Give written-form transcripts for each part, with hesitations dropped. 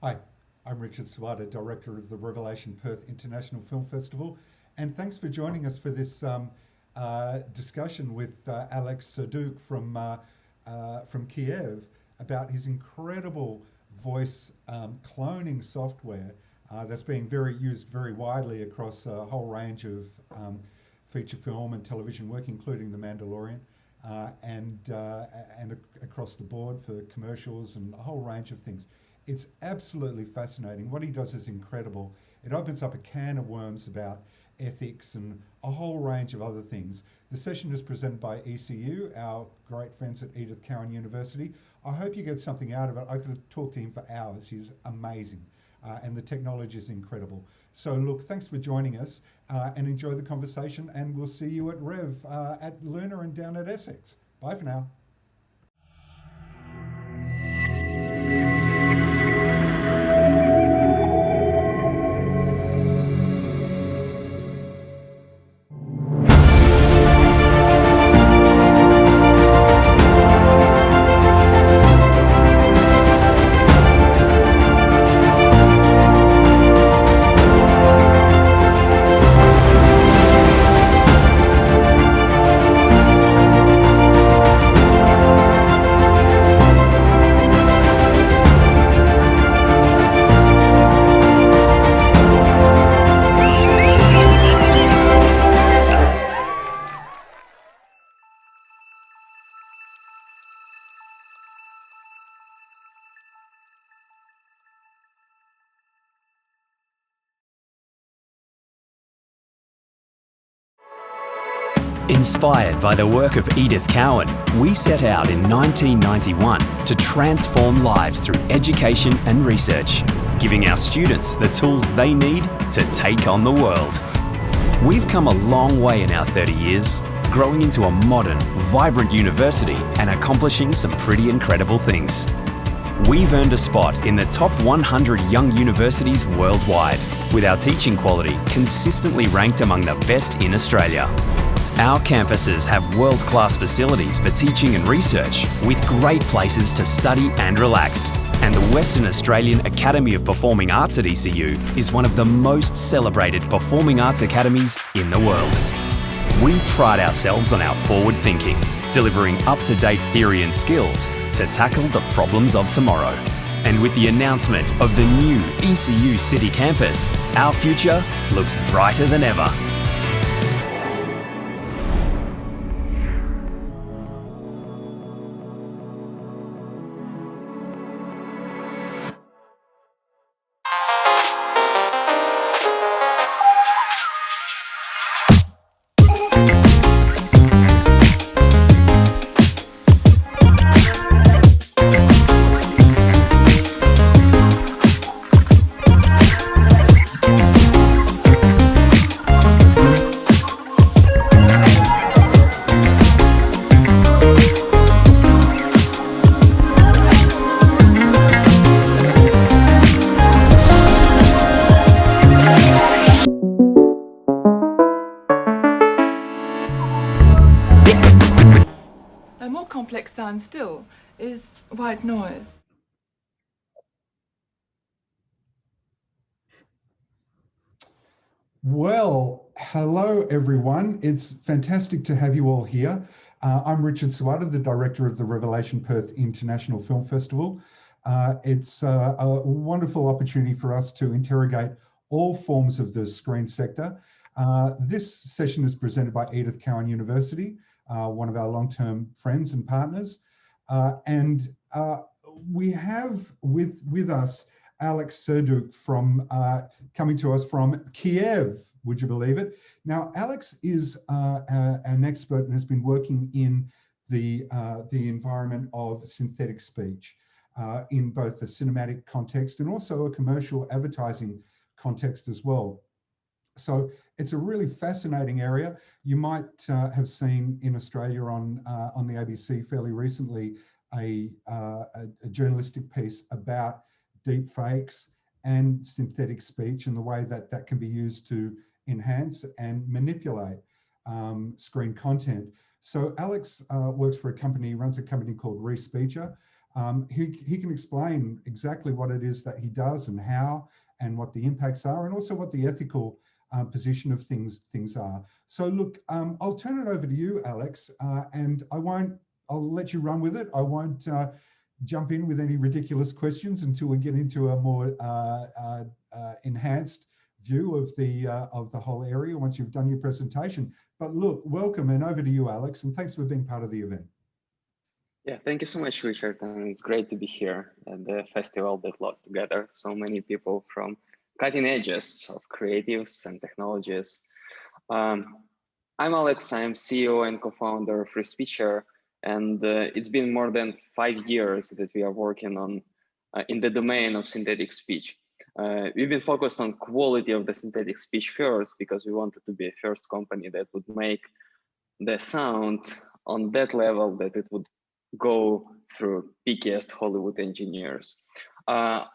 Hi, I'm Richard Suada, Director of the Revelation Perth International Film Festival, and thanks for joining us for this discussion with Alex Surdiuk from Kiev about his incredible voice cloning software that's being used very widely across a whole range of feature film and television work, including The Mandalorian, and across the board for commercials and a whole range of things. It's absolutely fascinating. What he does is incredible. It opens up a can of worms about ethics and a whole range of other things. The session is presented by ECU, our great friends at Edith Cowan University. I hope you get something out of it. I could talk to him for hours. He's amazing. And the technology is incredible. So look, thanks for joining us and enjoy the conversation, and we'll see you at Rev at Luna and down at Essex. Bye for now. Inspired by the work of Edith Cowan, we set out in 1991 to transform lives through education and research, giving our students the tools they need to take on the world. We've come a long way in our 30 years, growing into a modern, vibrant university and accomplishing some pretty incredible things. We've earned a spot in the top 100 young universities worldwide, with our teaching quality consistently ranked among the best in Australia. Our campuses have world-class facilities for teaching and research, with great places to study and relax. And the Western Australian Academy of Performing Arts at ECU is one of the most celebrated performing arts academies in the world. We pride ourselves on our forward thinking, delivering up-to-date theory and skills to tackle the problems of tomorrow. And with the announcement of the new ECU City Campus, our future looks brighter than ever. A more complex sound still is white noise. Well, hello everyone. It's fantastic to have you all here. I'm Richard Suada, the Director of the Revelation Perth International Film Festival. It's a wonderful opportunity for us to interrogate all forms of the screen sector. This session is presented by Edith Cowan University, one of our long-term friends and partners. And we have with us Alex Surdiuk coming to us from Kiev, would you believe it? Now, Alex is an expert and has been working in the environment of synthetic speech in both the cinematic context and also a commercial advertising context as well. So it's a really fascinating area. You might have seen in Australia on the ABC fairly recently a journalistic piece about deepfakes and synthetic speech and the way that that can be used to enhance and manipulate screen content. So Alex works for runs a company called Resspeecher, He can explain exactly what it is that he does and how and what the impacts are, and also what the ethical position of things are. So look, I'll turn it over to you, Alex, and I'll let you run with it. I won't jump in with any ridiculous questions until we get into a more enhanced view of the whole area once you've done your presentation. But look, welcome, and over to you, Alex, and thanks for being part of the event. Yeah, thank you so much, Richard. And it's great to be here at the festival that brought together so many people from cutting edges of creatives and technologies. I'm Alex, I'm CEO and co-founder of Resspeecher, and it's been more than 5 years that we are working on in the domain of synthetic speech. We've been focused on quality of the synthetic speech first, because we wanted to be a first company that would make the sound on that level that it would go through pickiest Hollywood engineers. I'll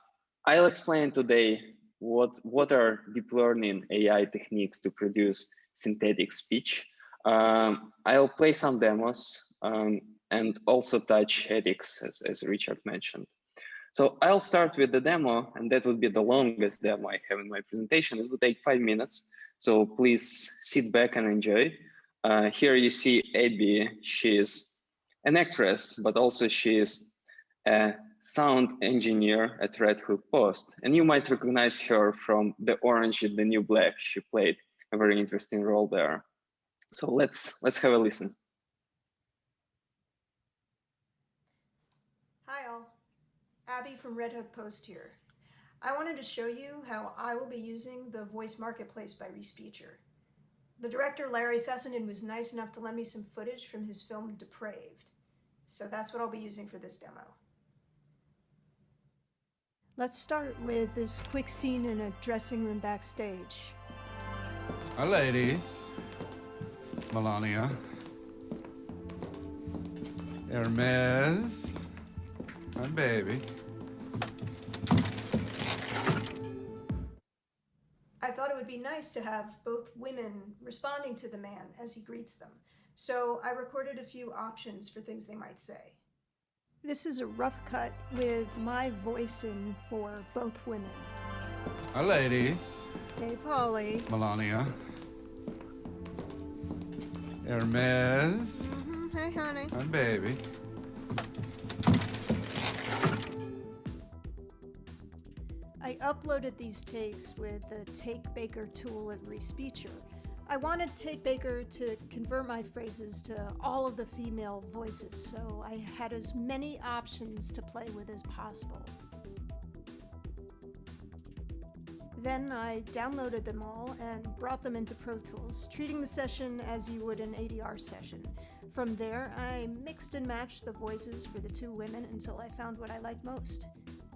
explain today what are deep learning AI techniques to produce synthetic speech. I'll play some demos and also touch ethics, as Richard mentioned. So I'll start with the demo, and that would be the longest demo I have in my presentation. It will take 5 minutes, so please sit back and enjoy. Here you see Abby. She's an actress, but also she is a sound engineer at Red Hook Post. And you might recognize her from The Orange is the New Black. She played a very interesting role there. So let's have a listen. Hi all, Abby from Red Hook Post here. I wanted to show you how I will be using the voice marketplace by Resspeecher. The director, Larry Fessenden, was nice enough to lend me some footage from his film Depraved. So that's what I'll be using for this demo. Let's start with this quick scene in a dressing room backstage. Hi, ladies. Melania. Hermes. My baby. I thought it would be nice to have both women responding to the man as he greets them. So I recorded a few options for things they might say. This is a rough cut with my voice in for both women. Hi, ladies. Hey, Polly. Melania. Hermes. Hey, honey. My baby. I uploaded these takes with the Take Baker tool at Resspeecher. I wanted Take Baker to convert my phrases to all of the female voices, so I had as many options to play with as possible. Then I downloaded them all and brought them into Pro Tools, treating the session as you would an ADR session. From there, I mixed and matched the voices for the two women until I found what I liked most.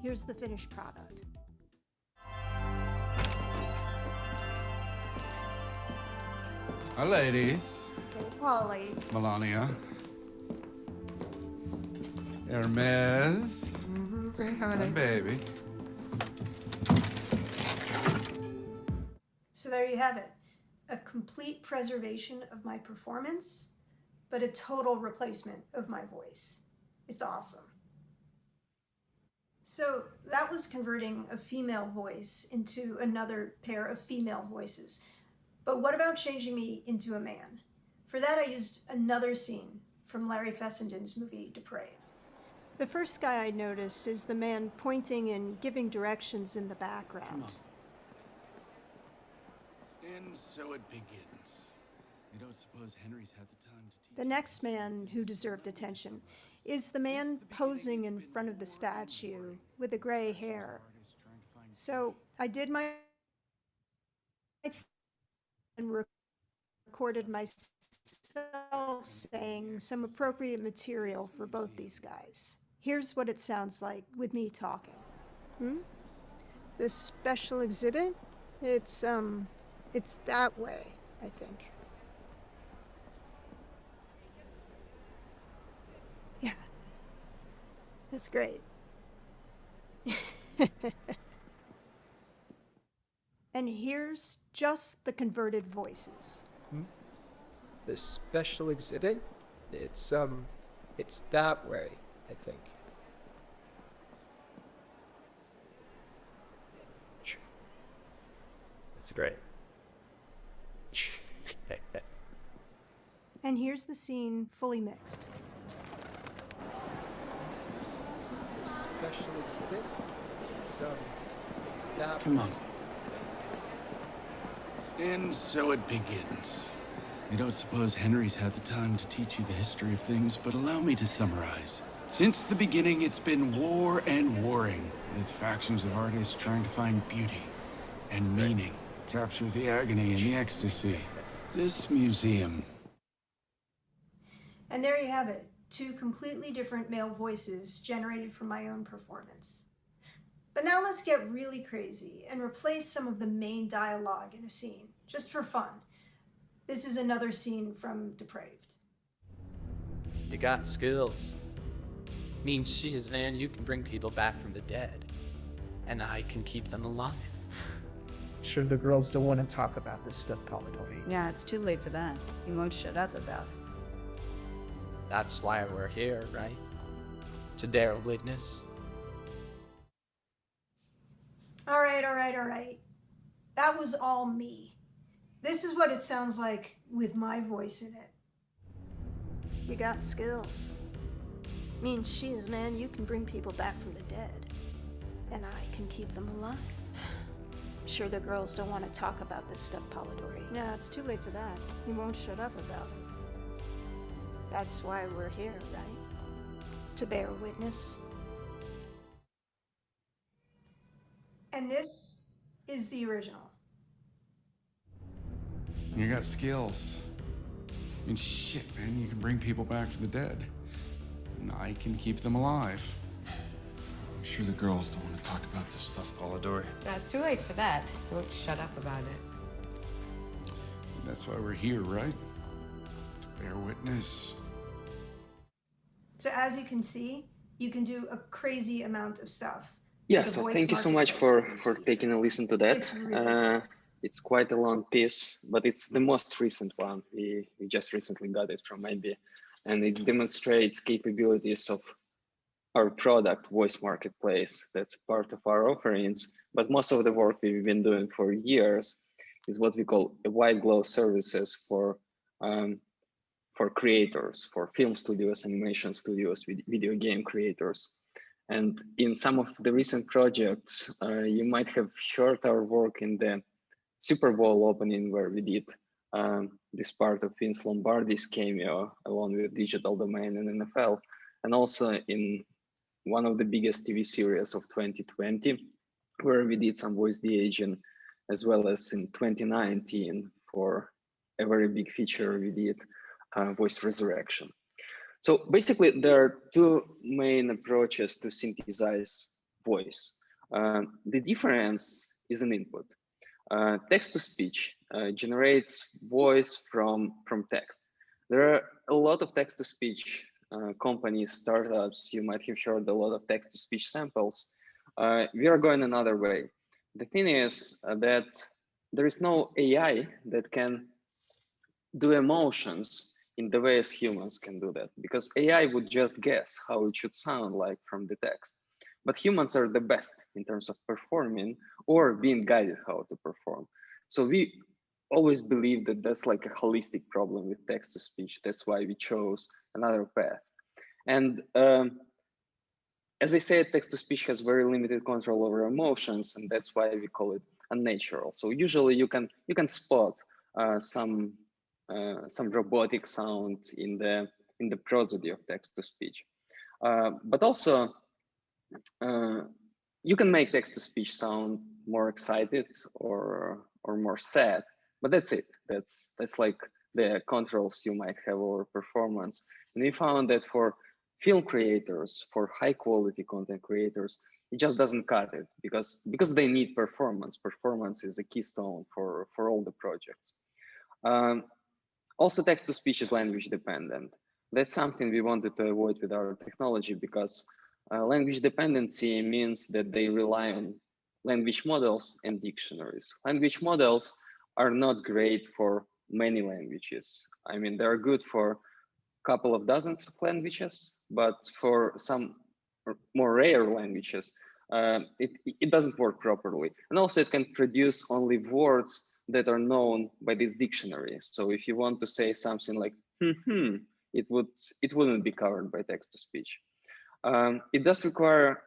Here's the finished product. Hi, ladies. Hey, Polly. Melania. Hermes. Hey, My honey. baby. So there you have it. A complete preservation of my performance, but a total replacement of my voice. It's awesome. So that was converting a female voice into another pair of female voices. But what about changing me into a man? For that, I used another scene from Larry Fessenden's movie Depraved. The first guy I noticed is the man pointing and giving directions in the background. And so it begins. I don't suppose Henry's had the time to teach. The next man who deserved attention is the man posing in front of the statue with the gray hair. So I did my and recorded myself saying some appropriate material for both these guys. Here's what it sounds like with me talking. This special exhibit? It's that way, I think. Yeah, that's great. And here's just the converted voices. This special exhibit? It's that way, I think. It's great. And here's the scene fully mixed. Special exhibit. It's that. Come on. And so it begins. I don't suppose Henry's had the time to teach you the history of things, but allow me to summarize. Since the beginning, it's been war and warring, with factions of artists trying to find beauty and meaning, capture the agony and the ecstasy. This museum. And there you have it, 2 completely different male voices generated from my own performance. But now let's get really crazy and replace some of the main dialogue in a scene, just for fun. This is another scene from Depraved. You got skills. Means she is, man, you can bring people back from the dead. And I can keep them alive. Sure, the girls don't want to talk about this stuff, Polidori. Yeah, it's too late for that. You won't shut up about it. That's why we're here, right? To bear witness. All right. That was all me. This is what it sounds like with my voice in it. You got skills. Means she is, man, you can bring people back from the dead. And I can keep them alive. Sure, the girls don't want to talk about this stuff, Polidori. Yeah, it's too late for that. You won't shut up about it. That's why we're here, right? To bear witness. And this is the original. You got skills. I mean, shit, man, you can bring people back from the dead. And I can keep them alive. I'm sure the girls don't want to talk about this stuff, Polidori. It's too late for that. You won't shut up about it. That's why we're here, right? To bear witness. So as you can see, you can do a crazy amount of stuff. Yeah, The so voice thank you so much marketplace for taking a listen to that. It's really cool. It's quite a long piece, but it's the most recent one. We just recently got it from IB, and it demonstrates capabilities of our product, Voice Marketplace. That's part of our offerings, but most of the work we've been doing for years is what we call a white glove services for creators, for film studios, animation studios, video game creators. And in some of the recent projects, you might have heard our work in the Super Bowl opening, where we did this part of Vince Lombardi's cameo along with Digital Domain and NFL, and also in one of the biggest TV series of 2020, where we did some voice de-aging, as well as in 2019 for a very big feature we did, Voice Resurrection. So basically, there are 2 main approaches to synthesize voice. The difference is an input. Text-to-speech generates voice from text. There are a lot of text-to-speech companies, startups. You might have heard a lot of text-to-speech samples. We are going another way. The thing is that there is no AI that can do emotions in the way as humans can do that, because AI would just guess how it should sound like from the text. But humans are the best in terms of performing or being guided how to perform. So we always believe that that's like a holistic problem with text-to-speech. That's why we chose another path. And as I said, text-to-speech has very limited control over emotions, and that's why we call it unnatural. So usually you can spot some robotic sound in the prosody of text-to-speech, but also you can make text-to-speech sound more excited or more sad, but that's it. That's like the controls you might have over performance. And we found that for film creators, for high-quality content creators, it just doesn't cut it because they need performance. Performance is a keystone for all the projects. Also, text-to-speech is language dependent. That's something we wanted to avoid with our technology, because language dependency means that they rely on language models and dictionaries. Language models are not great for many languages. I mean, they're good for a couple of dozens of languages, but for some more rare languages, it doesn't work properly. And also it can produce only words that are known by this dictionary. So if you want to say something like, it wouldn't be covered by text-to-speech. It does require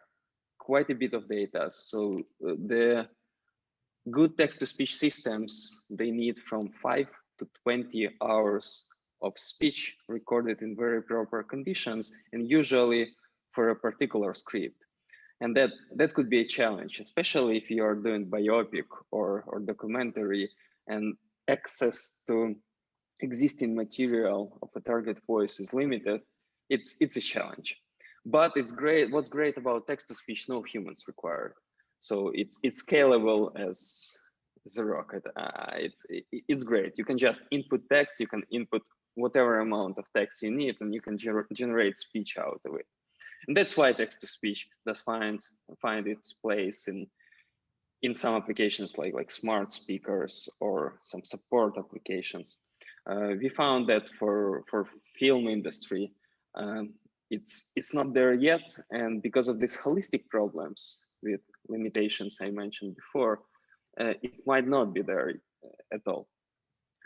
quite a bit of data. So the good text-to-speech systems, they need from 5 to 20 hours of speech recorded in very proper conditions, and usually for a particular script. And that could be a challenge, especially if you are doing biopic or documentary, and access to existing material of a target voice is limited. It's a challenge. But it's great. What's great about text-to-speech, no humans required. So it's scalable as a rocket. It's great. You can just input text. You can input whatever amount of text you need, and you can generate speech out of it. And that's why text-to-speech does find its place in some applications like smart speakers or some support applications. We found that for film industry, it's not there yet, and because of these holistic problems with limitations I mentioned before, it might not be there at all.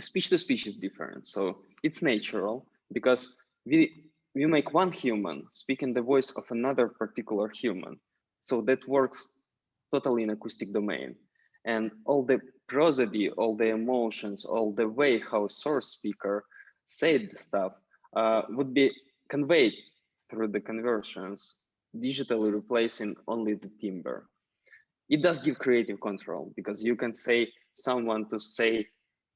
Speech-to-speech is different, so it's natural because we make one human speak in the voice of another particular human, so that works totally in acoustic domain, and all the prosody, all the emotions, all the way how source speaker said the stuff would be conveyed through the conversions, digitally replacing only the timbre. It does give creative control because you can say someone to say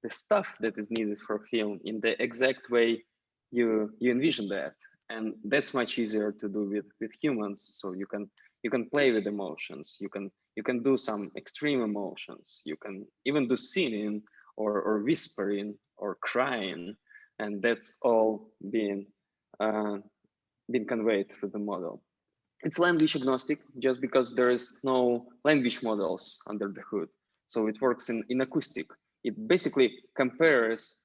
the stuff that is needed for film in the exact way you envision that, and that's much easier to do with humans. So you can play with emotions. You can do some extreme emotions. You can even do singing or whispering or crying, and that's all being conveyed through the model. It's language agnostic just because there is no language models under the hood. So it works in acoustic. It basically compares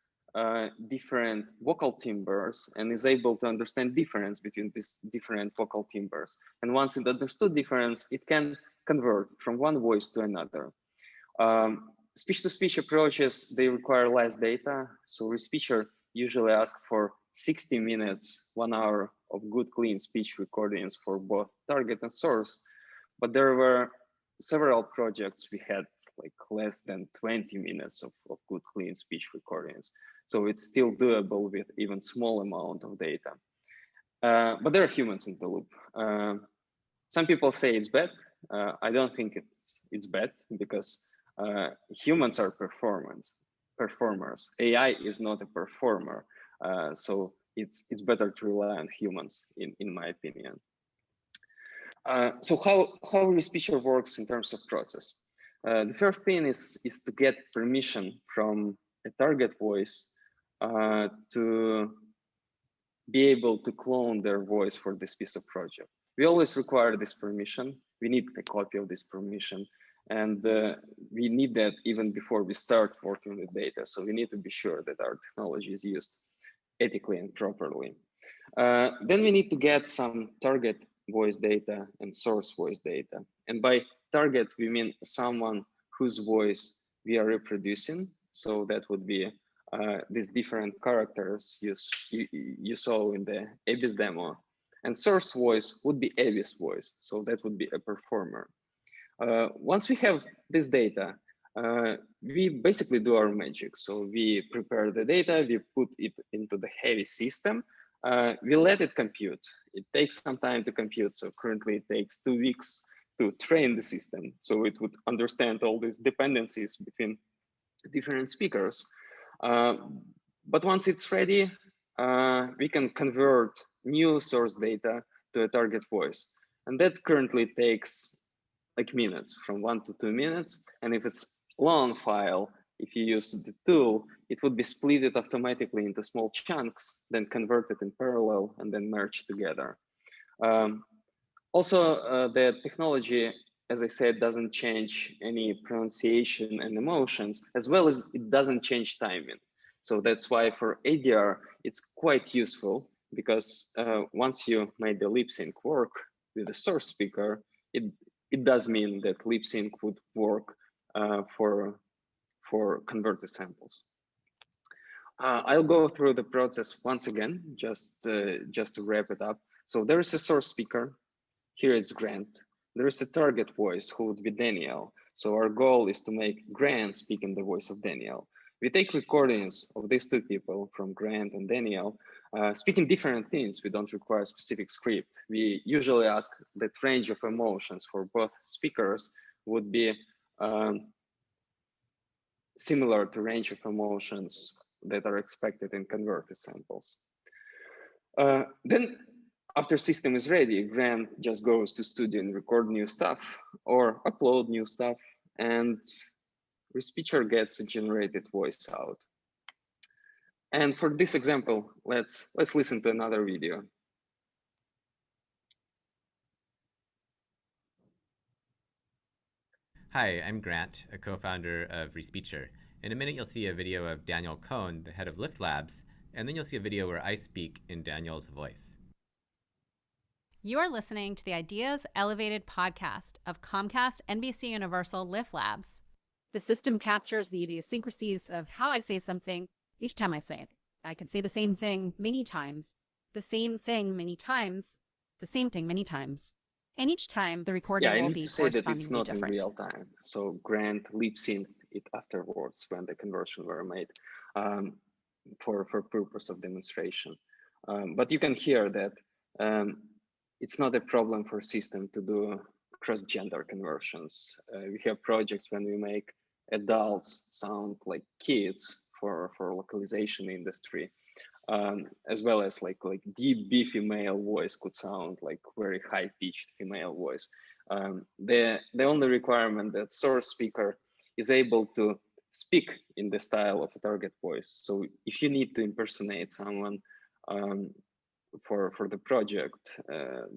different vocal timbres and is able to understand difference between these different vocal timbres. And once it understood difference, it can convert from one voice to another. Speech-to-speech approaches, they require less data. So Resspeecher usually asks for 60 minutes, 1 hour of good clean speech recordings for both target and source. But there were several projects we had like less than 20 minutes of good clean speech recordings. So it's still doable with even small amount of data. But there are humans in the loop. Some people say it's bad. I don't think it's bad because humans are performers. AI is not a performer. So it's better to rely on humans, in my opinion. So how Resspeecher works in terms of process. The first thing is to get permission from a target voice to be able to clone their voice for this piece of project. We always require this permission. We need a copy of this permission, and we need that even before we start working with data. So we need to be sure that our technology is used ethically and properly. Then we need to get some target voice data and source voice data. And by target, we mean someone whose voice we are reproducing. So that would be these different characters you saw in the Abyss demo. And source voice would be Abyss voice. So that would be a performer. Once we have this data, we basically do our magic. So we prepare the data, we put it into the heavy system, we let it compute. It takes some time to compute. So currently it takes 2 weeks to train the system. So it would understand all these dependencies between different speakers. But once it's ready, we can convert new source data to a target voice. And that currently takes like minutes, from 1 to 2 minutes. And if it's long file, if you use the tool, it would be split automatically into small chunks, then converted in parallel, and then merged together. Also, the technology, as I said, doesn't change any pronunciation and emotions, as well as it doesn't change timing. So that's why for ADR, it's quite useful, because once you made the lip sync work with the source speaker, it does mean that lip sync would work for converted samples. I'll go through the process once again, just to wrap it up. So there is a source speaker. Here is Grant. There is a target voice who would be Daniel. So our goal is to make Grant speak in the voice of Daniel. We take recordings of these two people, from Grant and Daniel, speaking different things. We don't require a specific script. We usually ask that range of emotions for both speakers would be similar to range of emotions that are expected in converted samples. Then after system is ready, Grant just goes to studio and record new stuff or upload new stuff, and Resspeecher gets a generated voice out. And for this example, let's listen to another video. Hi, I'm Grant, a co-founder of Resspeecher. In a minute, you'll see a video of Daniel Cohn, the head of Lyft Labs, and then you'll see a video where I speak in Daniel's voice. You are listening to the Ideas Elevated podcast of Comcast, NBC Universal, Lyft Labs. The system captures the idiosyncrasies of how I say something each time I say it. I can say the same thing many times, the same thing many times, the same thing many times. And each time the recording will be correspondingly different. Yeah, I need to say that it's not in real time. So Grant lip synced it afterwards when the conversion were made for purpose of demonstration. But you can hear that it's not a problem for system to do cross-gender conversions. We have projects when we make adults sound like kids for localization industry, as well as like deep beefy male voice could sound like very high-pitched female voice. The only requirement that source speaker is able to speak in the style of a target voice. So if you need to impersonate someone for the project,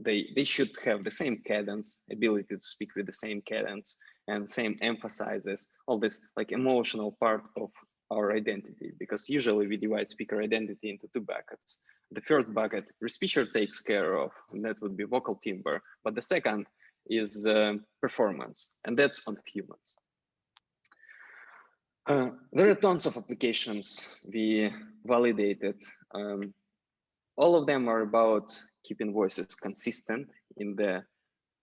they should have the same cadence, ability to speak with the same cadence and same emphasizes all this like emotional part of our identity, because usually we divide speaker identity into two buckets. The first bucket, Resspeecher takes care of, and that would be vocal timbre. But the second is performance, and that's on humans. There are tons of applications we validated. All of them are about keeping voices consistent in the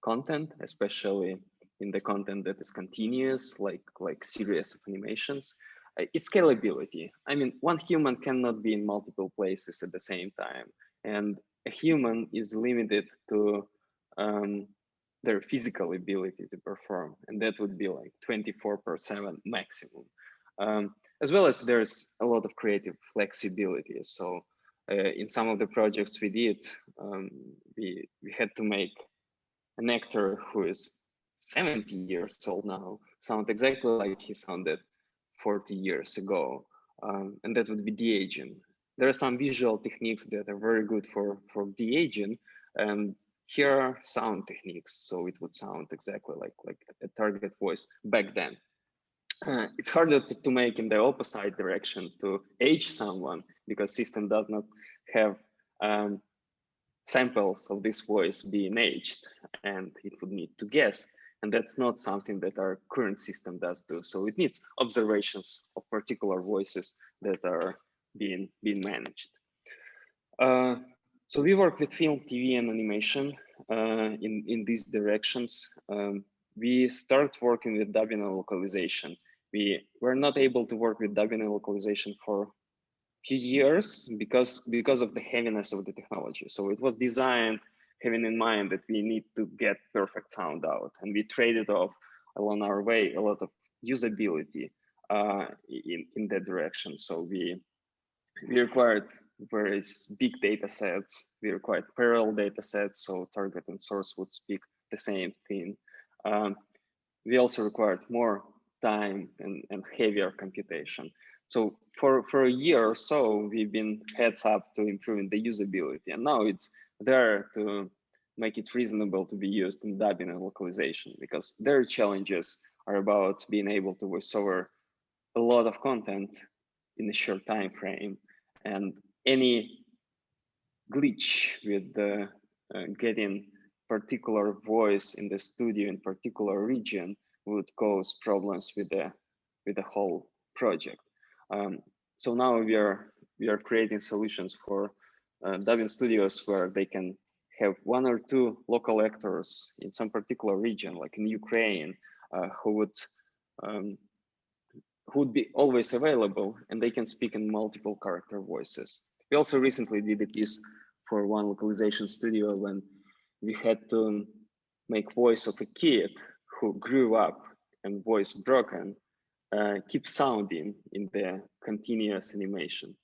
content, especially in the content that is continuous, like series of animations. It's scalability. I mean, one human cannot be in multiple places at the same time, and a human is limited to their physical ability to perform, and that would be like 24/7 maximum. As well as there's a lot of creative flexibility. So in some of the projects we did, we had to make an actor who is 70 years old now sound exactly like he sounded 40 years ago, and that would be de-aging. There are some visual techniques that are very good for de-aging, and here are sound techniques, so it would sound exactly like a target voice back then. It's harder to make in the opposite direction, to age someone, because system does not have samples of this voice being aged, and it would need to guess. And that's not something that our current system does do. So it needs observations of particular voices that are being managed. So we work with film, TV, and animation in these directions. We start working with dubbing and localization. We were not able to work with dubbing and localization for a few years because of the heaviness of the technology. So it was designed having in mind that we need to get perfect sound out, and we traded off along our way a lot of usability in that direction. So we required various big data sets, we required parallel data sets, so target and source would speak the same thing. We also required more time and heavier computation. So for a year or so, we've been heads up to improving the usability, and now it's there to make it reasonable to be used in dubbing and localization, because their challenges are about being able to voice over a lot of content in a short time frame, and any glitch with getting particular voice in the studio in particular region would cause problems with the whole project. So now we are creating solutions for dubbing studios where they can have 1 or 2 local actors in some particular region, like in Ukraine, who would be always available, and they can speak in multiple character voices. We also recently did a piece for one localization studio when we had to make voice of a kid who grew up and voice broken, keep sounding in the continuous animation.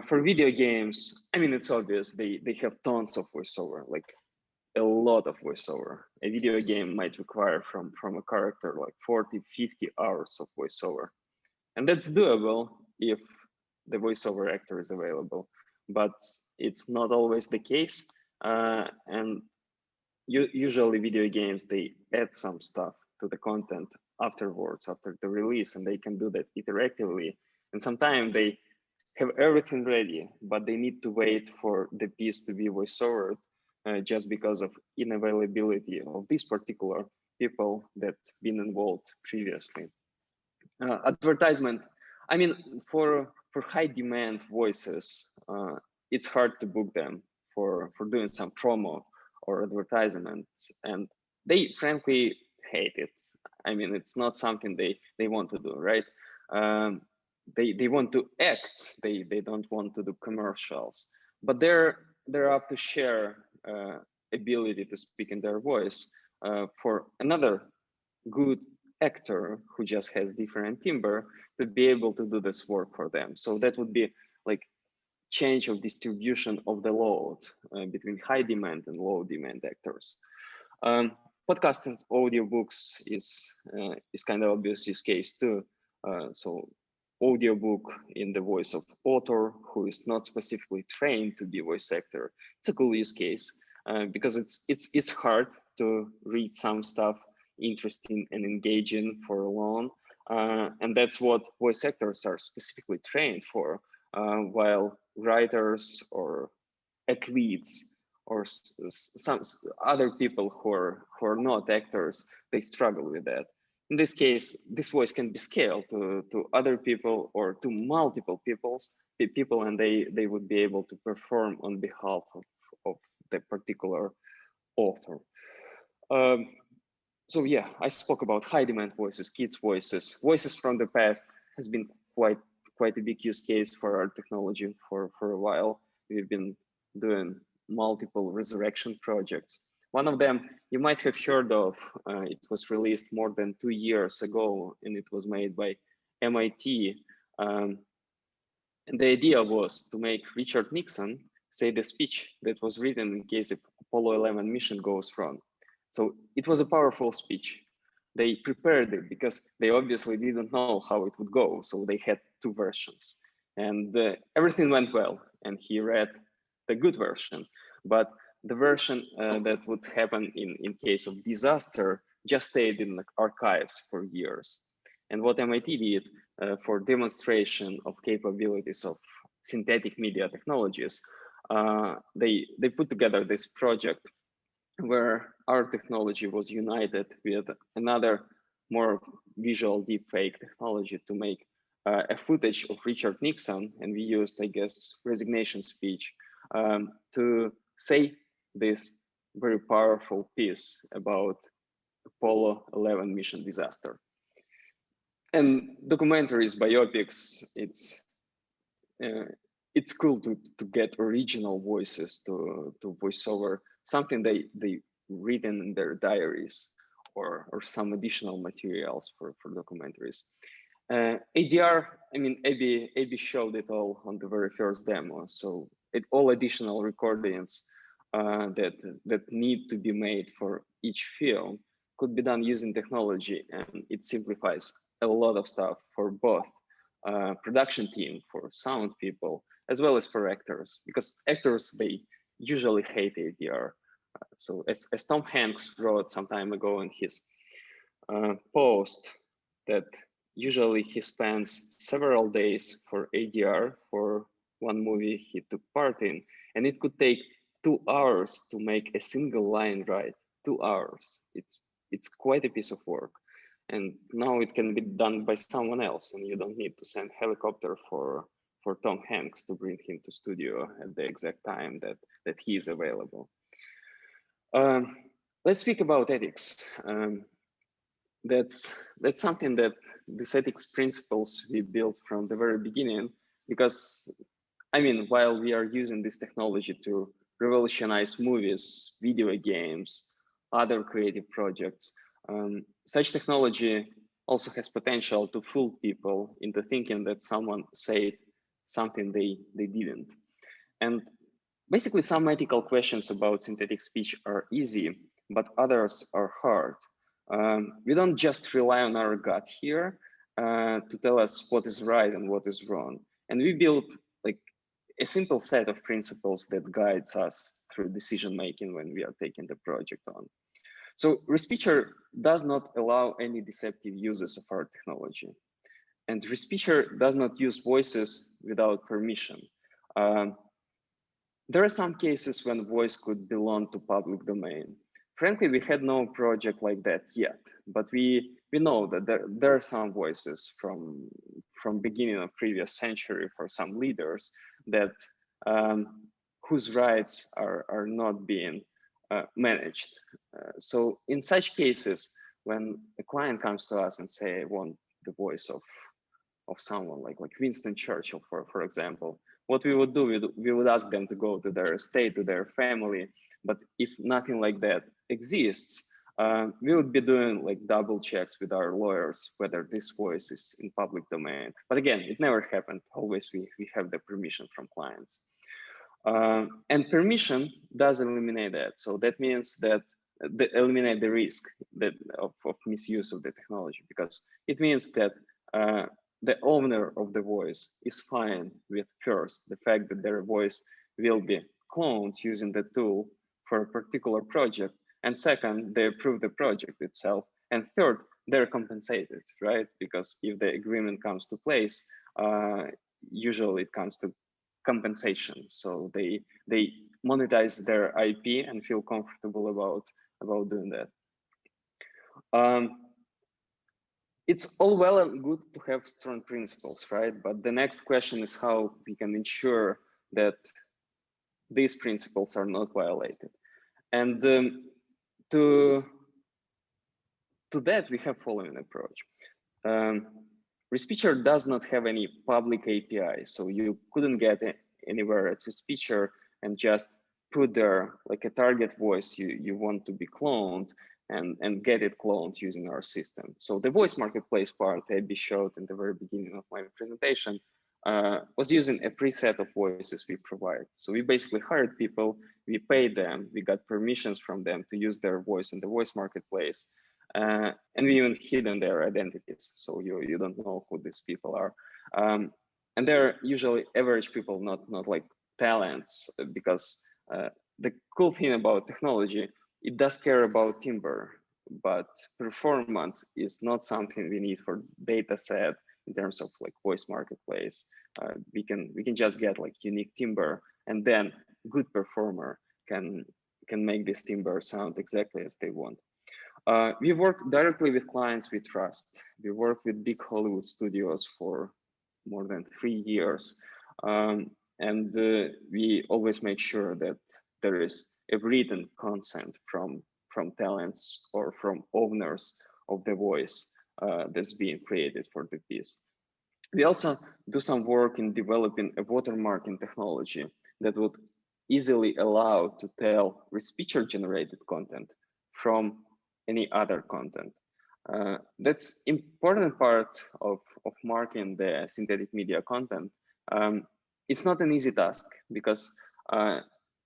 For video games, I mean, it's obvious, they have tons of voiceover, like a lot of voiceover. A video game might require from a character like 40, 50 hours of voiceover. And that's doable if the voiceover actor is available, but it's not always the case. And usually video games, they add some stuff to the content afterwards, after the release, and they can do that iteratively. And sometimes they have everything ready, but they need to wait for the piece to be voiceovered just because of unavailability of these particular people that been involved previously. Advertisement, I mean, for high demand voices, it's hard to book them for doing some promo or advertisements, and they frankly hate it. I mean, it's not something they want to do, right? They want to act, they don't want to do commercials, but they're up to share ability to speak in their voice for another good actor who just has different timbre to be able to do this work for them. So that would be like change of distribution of the load between high demand and low demand actors. Podcasts and audiobooks is kind of obvious use case too. So audiobook in the voice of author who is not specifically trained to be a voice actor. It's a cool use case because it's hard to read some stuff interesting and engaging for long, and that's what voice actors are specifically trained for, while writers or athletes or some other people who are not actors, they struggle with that. In this case, this voice can be scaled to other people or to multiple people, and they would be able to perform on behalf of the particular author. So yeah, I spoke about high demand voices, kids' voices. Voices from the past has been quite a big use case for our technology for a while. We've been doing multiple resurrection projects. One of them you might have heard of. It was released more than 2 years ago, and it was made by MIT. And the idea was to make Richard Nixon say the speech that was written in case the Apollo 11 mission goes wrong. So it was a powerful speech. They prepared it because they obviously didn't know how it would go. So they had 2 versions, and everything went well. And he read the good version, but the version that would happen in case of disaster just stayed in the archives for years. And what MIT did for demonstration of capabilities of synthetic media technologies, they put together this project where our technology was united with another more visual deepfake technology to make a footage of Richard Nixon, and we used, I guess, resignation speech to say this very powerful piece about Apollo 11 mission disaster. And documentaries, biopics, it's cool to get original voices to voice over something they written in their diaries or some additional materials for documentaries. ADR, I mean, AB showed it all on the very first demo. So all additional recordings that need to be made for each film could be done using technology, and it simplifies a lot of stuff for both production team, for sound people, as well as for actors, because actors, they usually hate ADR. So as Tom Hanks wrote some time ago in his post, that usually he spends several days for ADR for one movie he took part in, and it could take 2 hours to make a single line right. 2 hours. It's quite a piece of work. And now it can be done by someone else, and you don't need to send helicopter for Tom Hanks to bring him to studio at the exact time that he is available. Let's speak about ethics. That's something that these ethics principles we built from the very beginning, because I mean, while we are using this technology to revolutionize movies, video games, other creative projects, such technology also has potential to fool people into thinking that someone said something they didn't. And basically, some ethical questions about synthetic speech are easy, but others are hard. We don't just rely on our gut here to tell us what is right and what is wrong. And we built like a simple set of principles that guides us through decision making when we are taking the project on. So Resspeecher does not allow any deceptive uses of our technology. And Resspeecher does not use voices without permission. There are some cases when voice could belong to public domain. Frankly, we had no project like that yet, but we know that there are some voices from beginning of previous century for some leaders that whose rights are not being managed. So in such cases, when a client comes to us and say, I want the voice of someone like Winston Churchill, for example, what we would do, we would ask them to go to their estate, to their family. But if nothing like that exists, we would be doing like double checks with our lawyers, whether this voice is in public domain. But again, it never happened. Always we have the permission from clients. And permission does eliminate that. So that means that eliminate the risk of misuse of the technology, because it means that the owner of the voice is fine with first the fact that their voice will be cloned using the tool for a particular project, and second, they approve the project itself, and third, they're compensated, right? Because if the agreement comes to place, usually it comes to compensation. So they monetize their IP and feel comfortable about doing that. It's all well and good to have strong principles, right? But the next question is how we can ensure that these principles are not violated. And to that, we have following approach. Resspeecher does not have any public API, so you couldn't get anywhere at Resspeecher and just put there like a target voice you want to be cloned and get it cloned using our system. So the voice marketplace part Abby showed in the very beginning of my presentation was using a preset of voices we provide. So we basically hired people, we paid them, we got permissions from them to use their voice in the voice marketplace, and we even hidden their identities. So you don't know who these people are. And they're usually average people, not like talents, because the cool thing about technology, it does care about timbre, but performance is not something we need for data set in terms of like voice marketplace. We can just get like unique timbre, and then good performer can make this timbre sound exactly as they want. We work directly with clients we trust. We work with big Hollywood studios for more than 3 years. And we always make sure that there is a written consent from talents or from owners of the voice that's being created for the piece. We also do some work in developing a watermarking technology that would easily allow to tell Resspeecher generated content from any other content. That's important part of marking the synthetic media content. It's not an easy task because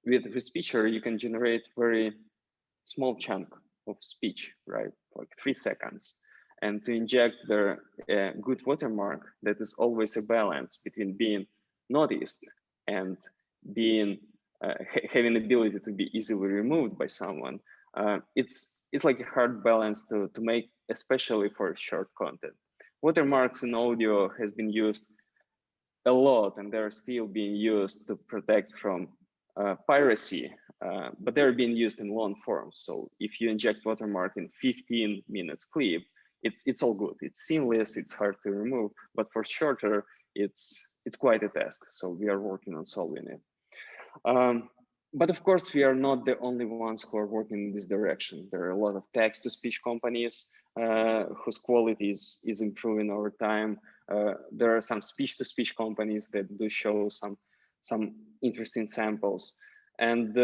with Resspeecher, you can generate very small chunk of speech, right? Like 3 seconds. And to inject the good watermark, that is always a balance between being noticed and being having the ability to be easily removed by someone. It's like a hard balance to make, especially for short content. Watermarks in audio has been used a lot, and they're still being used to protect from piracy but they're being used in long form. So if you inject watermark in 15 minutes clip, it's all good. It's seamless, it's hard to remove, but for shorter, it's quite a task. So we are working on solving it. But of course, we are not the only ones who are working in this direction. There are a lot of text-to-speech companies whose quality is improving over time. There are some speech-to-speech companies that do show some interesting samples. And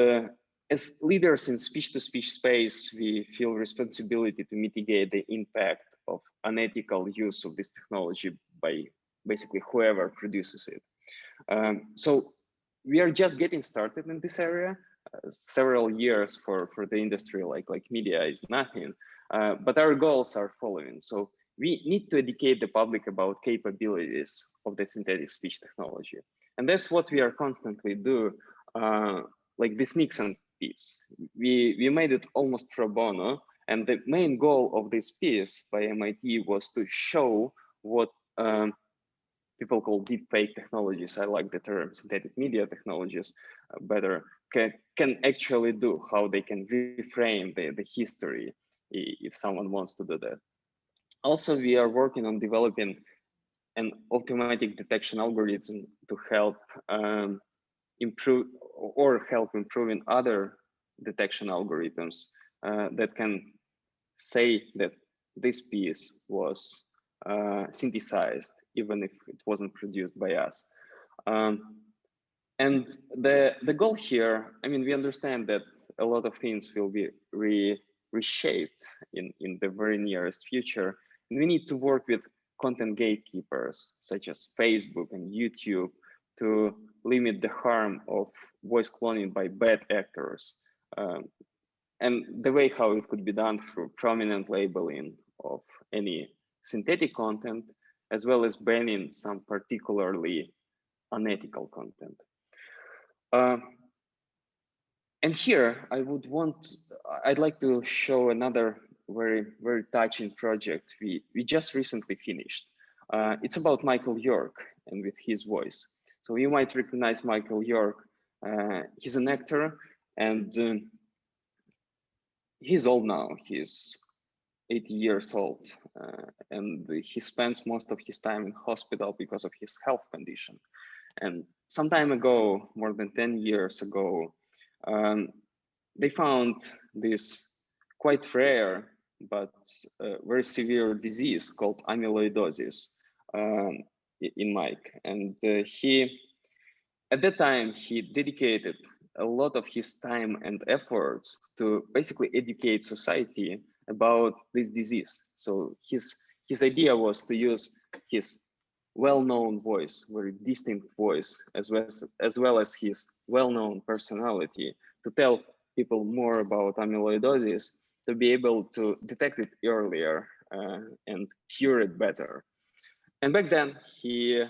as leaders in speech-to-speech space, we feel responsibility to mitigate the impact of unethical use of this technology by basically whoever produces it. So we are just getting started in this area. Several years for the industry like media is nothing, but our goals are following. So we need to educate the public about capabilities of the synthetic speech technology. And that's what we are constantly do, like this Nixon piece. We made it almost pro bono, and the main goal of this piece by MIT was to show what people call DeepFake technologies. I like the term synthetic media technologies better, can actually do, how they can reframe the history if someone wants to do that. Also, we are working on developing an automatic detection algorithm to help improve or help improving other detection algorithms that can say that this piece was synthesized, even if it wasn't produced by us. And the goal here, I mean, we understand that a lot of things will be reshaped in the very nearest future. And we need to work with content gatekeepers, such as Facebook and YouTube, to limit the harm of voice cloning by bad actors. And the way how it could be done through prominent labeling of any synthetic content, as well as banning some particularly unethical content. And here I'd like to show another very touching project we just recently finished. It's about Michael York and with his voice. So you might recognize Michael York. He's an actor, and he's old now. He's 80 years old, and he spends most of his time in hospital because of his health condition. And some time ago, more than 10 years ago, they found this quite rare but very severe disease called amyloidosis in Mike. And at that time, he dedicated a lot of his time and efforts to basically educate society about this disease. So his idea was to use his well-known voice, very distinct voice, as well as his well-known personality, to tell people more about amyloidosis, to be able to detect it earlier and cure it better. And back then, he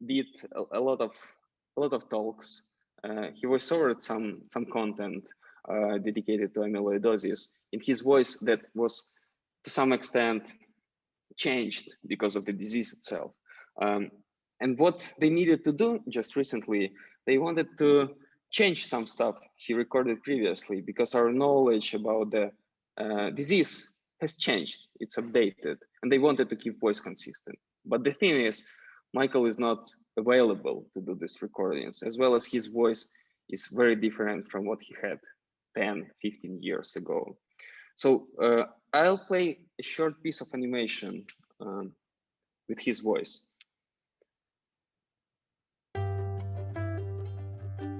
did a lot of talks. He voice-overed some content dedicated to amyloidosis in his voice that was to some extent changed because of the disease itself. And what they needed to do just recently, they wanted to change some stuff he recorded previously, because our knowledge about the disease has changed, it's updated, and they wanted to keep voice consistent. But the thing is, Michael is not available to do these recordings, as well as his voice is very different from what he had 10, 15 years ago. So I'll play a short piece of animation with his voice.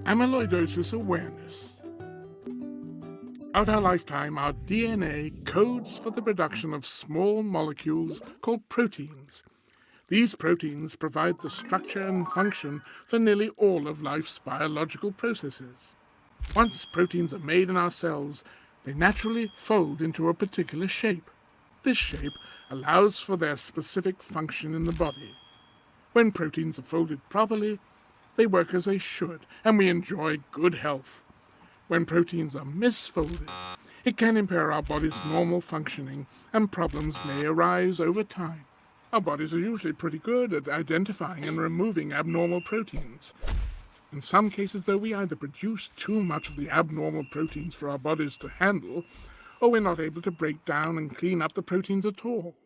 Amyloidosis awareness. Throughout our lifetime, our DNA codes for the production of small molecules called proteins. These proteins provide the structure and function for nearly all of life's biological processes. Once proteins are made in our cells, they naturally fold into a particular shape. This shape allows for their specific function in the body. When proteins are folded properly, they work as they should, and we enjoy good health. When proteins are misfolded, it can impair our body's normal functioning, and problems may arise over time. Our bodies are usually pretty good at identifying and removing abnormal proteins. In some cases, though, we either produce too much of the abnormal proteins for our bodies to handle, or we're not able to break down and clean up the proteins at all.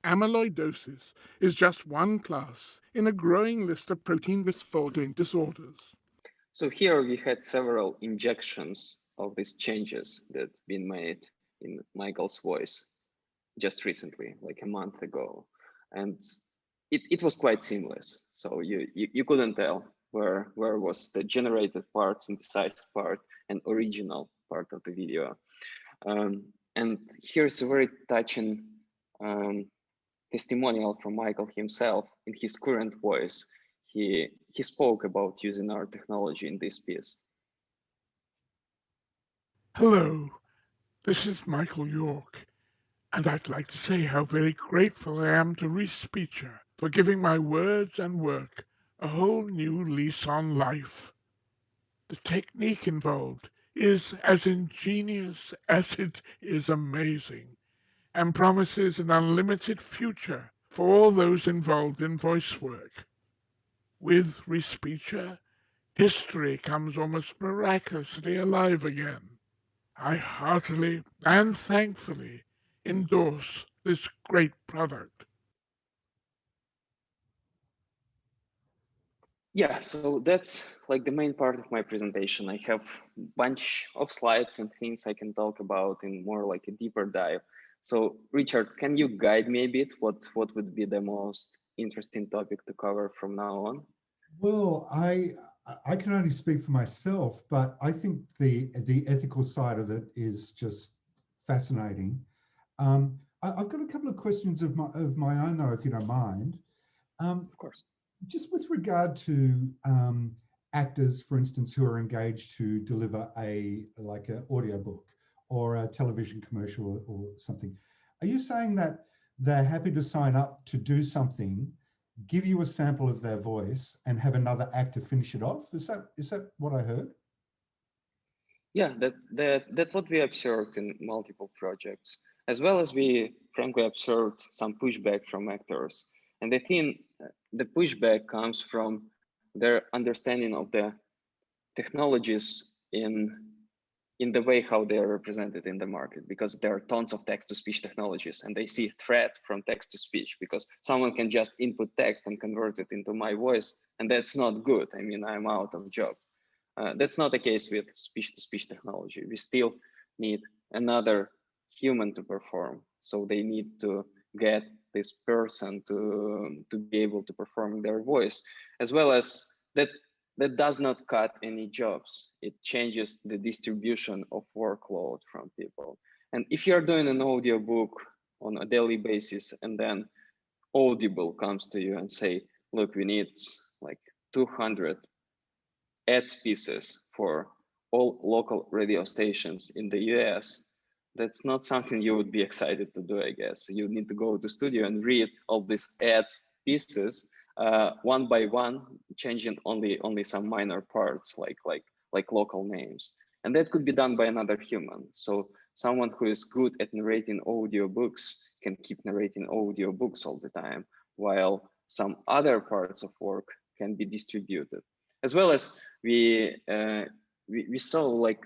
Amyloidosis is just one class in a growing list of protein misfolding disorders. So here we had several injections of these changes that been made in Michael's voice just recently, like a month ago. And it was quite seamless. So you couldn't tell where was the generated part, synthesized part, and original part of the video. And here's a very touching testimonial from Michael himself in his current voice. He spoke about using our technology in this piece. Hello, this is Michael York, and I'd like to say how very grateful I am to Resspeecher for giving my words and work a whole new lease on life. The technique involved is as ingenious as it is amazing, and promises an unlimited future for all those involved in voice work. With Resspeecher, history comes almost miraculously alive again. I heartily and thankfully endorse this great product. Yeah, so that's like the main part of my presentation. I have a bunch of slides and things I can talk about in more like a deeper dive. So Richard, can you guide me a bit? What would be the most interesting topic to cover from now on? Well, I can only speak for myself, but I think the ethical side of it is just fascinating. I've got a couple of questions of my own, though, if you don't mind. Of course. Just with regard to actors, for instance, who are engaged to deliver an audiobook or a television commercial or something, are you saying that they're happy to sign up to do something, give you a sample of their voice, and have another actor finish it off? Is that what I heard? Yeah, that's what we observed in multiple projects, as well as we frankly observed some pushback from actors. And I think the pushback comes from their understanding of the technologies in the way how they are represented in the market, because there are tons of text-to-speech technologies, and they see threat from text-to-speech because someone can just input text and convert it into my voice, and that's not good. I mean, I'm out of job. That's not the case with speech-to-speech technology. We still need another human to perform, so they need to get this person to be able to perform their voice, as well as that does not cut any jobs. It changes the distribution of workload from people. And if you're doing an audiobook on a daily basis, and then Audible comes to you and say, look, we need like 200 ads pieces for all local radio stations in the US, that's not something you would be excited to do, I guess. You need to go to studio and read all these ads pieces one by one, changing only some minor parts like local names. And that could be done by another human. So someone who is good at narrating audiobooks can keep narrating audiobooks all the time, while some other parts of work can be distributed. As well as we saw like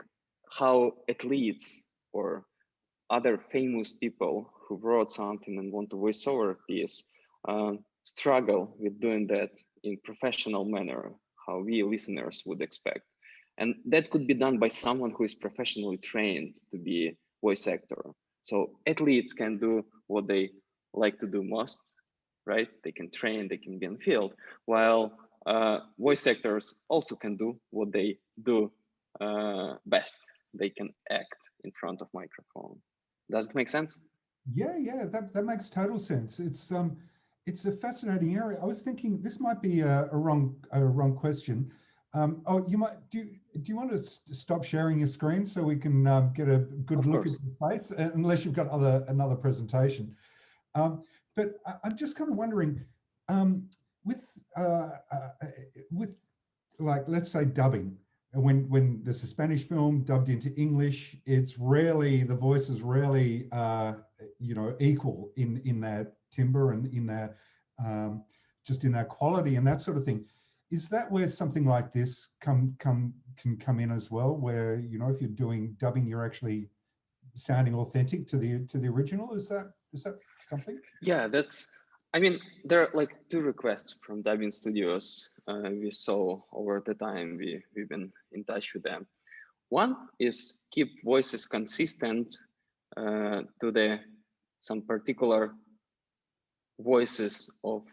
how athletes or other famous people who wrote something and want to voice over a piece struggle with doing that in professional manner, how we listeners would expect. And that could be done by someone who is professionally trained to be a voice actor. So athletes can do what they like to do most, right? They can train, they can be in the field, while voice actors also can do what they do best. They can act in front of microphone. Does it make sense? Yeah, that makes total sense. It's a fascinating area. I was thinking this might be a wrong question. Do you want to stop sharing your screen so we can get a good look at your face, unless you've got another presentation. But I'm just kind of wondering, with like, let's say dubbing, when there's a Spanish film dubbed into English, it's rarely, the voice is rarely equal in their timbre and in their just in their quality and that sort of thing. is that where something like this can come in as well, where, you know, if you're doing dubbing, you're actually sounding authentic to the original? Is that something? Yeah, I mean, there are like two requests from dubbing studios we saw over the time we've been in touch with them. One is keep voices consistent to some particular voices of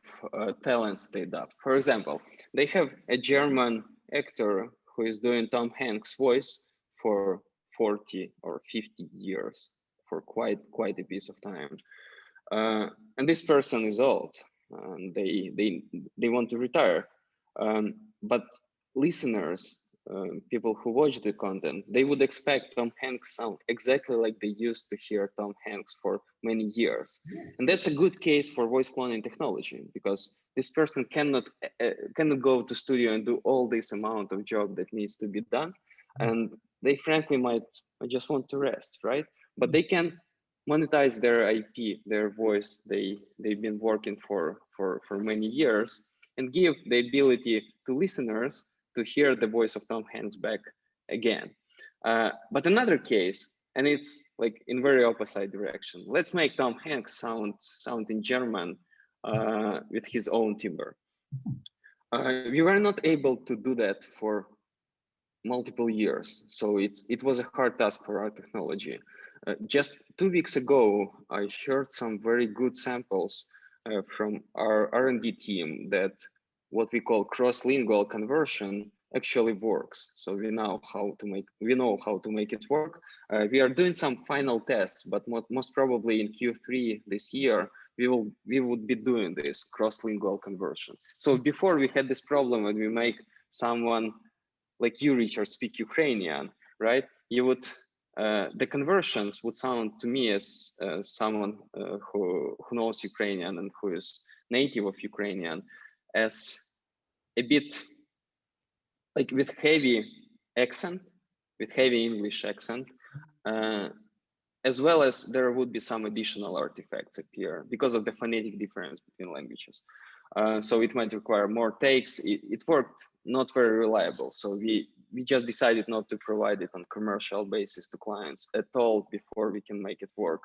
talents they dub. For example, they have a German actor who is doing Tom Hanks' voice for 40 or 50 years, for quite a piece of time. And this person is old, and they want to retire. But listeners, people who watch the content, they would expect Tom Hanks sound exactly like they used to hear Tom Hanks for many years. Yes. And that's a good case for voice cloning technology, because this person cannot go to studio and do all this amount of job that needs to be done. And they frankly might just want to rest, right? But they can monetize their IP, their voice they've been working for many years, and give the ability to listeners to hear the voice of Tom Hanks back again. But another case, and it's like in very opposite direction. Let's make Tom Hanks sound in German with his own timbre. We were not able to do that for multiple years, so it was a hard task for our technology. Just 2 weeks ago, I heard some very good samples from our R&D team that what we call cross-lingual conversion actually works. So we know how to make it work. We are doing some final tests, but most probably in Q3 this year, we would be doing this cross-lingual conversion. So before we had this problem when we make someone like you, Richard, speak Ukrainian, right? You would the conversions would sound to me as someone who knows Ukrainian and who is native of Ukrainian as a bit like with heavy accent, with heavy English accent, as well as there would be some additional artifacts appear because of the phonetic difference between languages. So it might require more takes. It worked not very reliable. So we just decided not to provide it on commercial basis to clients at all before we can make it work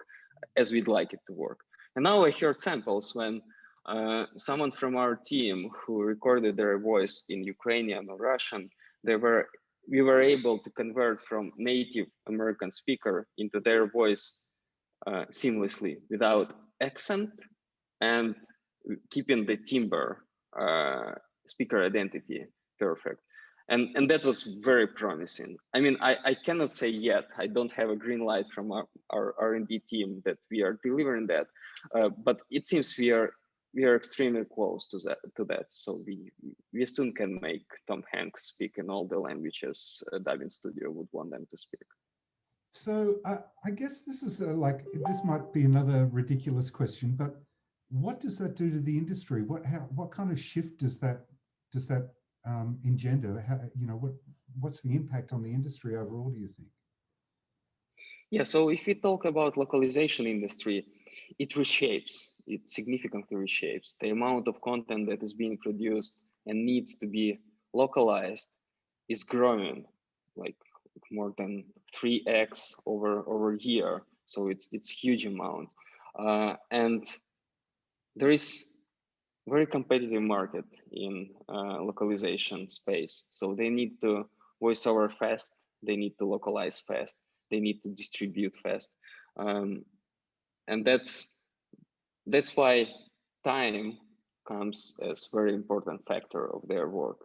as we'd like it to work. And now I heard samples when someone from our team who recorded their voice in Ukrainian or Russian, we were able to convert from native American speaker into their voice seamlessly without accent and keeping the timbre speaker identity perfect. And that was very promising. I mean, I cannot say yet, I don't have a green light from our R&D team that we are delivering that, but it seems we are extremely close to that. So we soon can make Tom Hanks speak in all the languages a dubbing studio would want them to speak. So I guess this is this might be another ridiculous question, but what does that do to the industry? What kind of shift does that engender? What's the impact on the industry overall, do you think? Yeah, so if we talk about localization industry, it significantly reshapes the amount of content that is being produced and needs to be localized is growing like more than 3x over a year. So it's huge amount. And there is very competitive market in localization space. So they need to voice over fast, they need to localize fast, they need to distribute fast. And that's why time comes as very important factor of their work.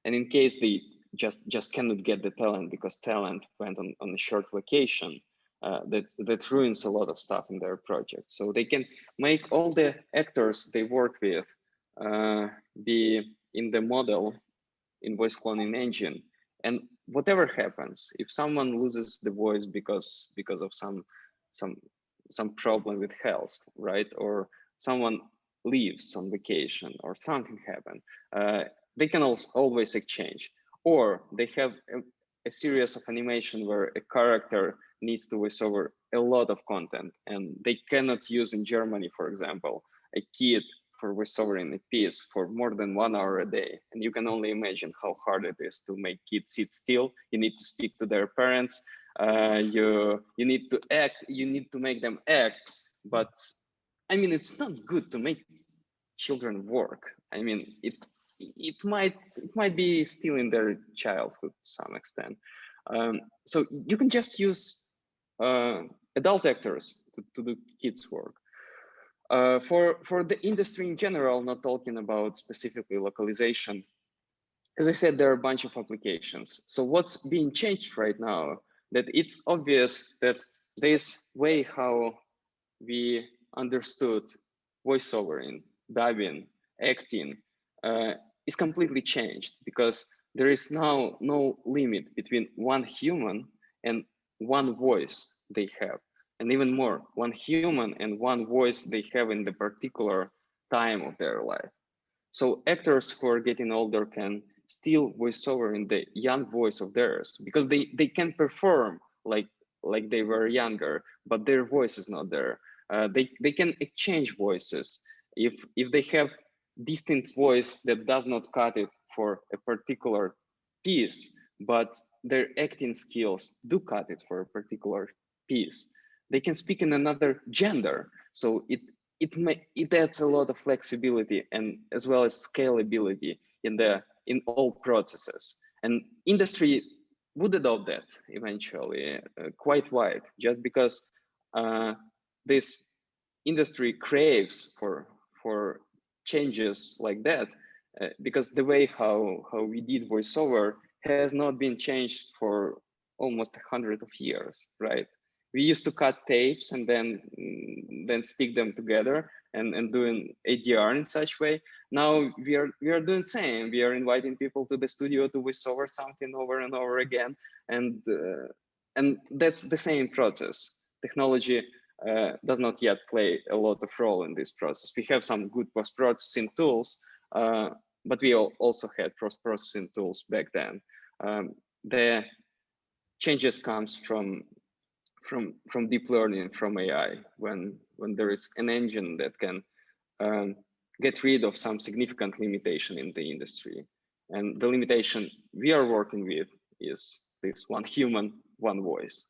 And in case they just cannot get the talent because talent went on a short vacation, that ruins a lot of stuff in their project. So they can make all the actors they work with be in the model in voice cloning engine, and whatever happens, if someone loses the voice because of some problem with health, right, or someone leaves on vacation or something happened, they can always exchange, or they have a series of animation where a character needs to voice over a lot of content and they cannot use in Germany, for example, a kid for voiceover in a piece for more than 1 hour a day. And you can only imagine how hard it is to make kids sit still. You need to speak to their parents. You need to act. You need to make them act. But I mean, it's not good to make children work. I mean, it might be still in their childhood to some extent. So you can just use adult actors to do kids' work. For the industry in general, not talking about specifically localization, as I said, there are a bunch of applications. So what's being changed right now, that it's obvious that this way how we understood voiceovering, dubbing, acting is completely changed, because there is now no limit between one human and one voice they have. And even more, one human and one voice they have in the particular time of their life. So actors who are getting older can still voice over in the young voice of theirs, because they can perform like they were younger, but their voice is not there. They can exchange voices. If they have distinct voice that does not cut it for a particular piece, but their acting skills do cut it for a particular piece, they can speak in another gender. So it adds a lot of flexibility and as well as scalability in all processes. And industry would adopt that eventually quite wide, just because this industry craves for changes like that, because the way how we did voiceover has not been changed for almost 100 of years, right? We used to cut tapes and then stick them together and doing ADR in such way. Now we are doing the same. We are inviting people to the studio to voiceover something over and over again, and that's the same process. Technology does not yet play a lot of role in this process. We have some good post-processing tools, but we also had post-processing tools back then. The changes comes from deep learning, from AI, when there is an engine that can get rid of some significant limitation in the industry. And the limitation we are working with is this one human, one voice.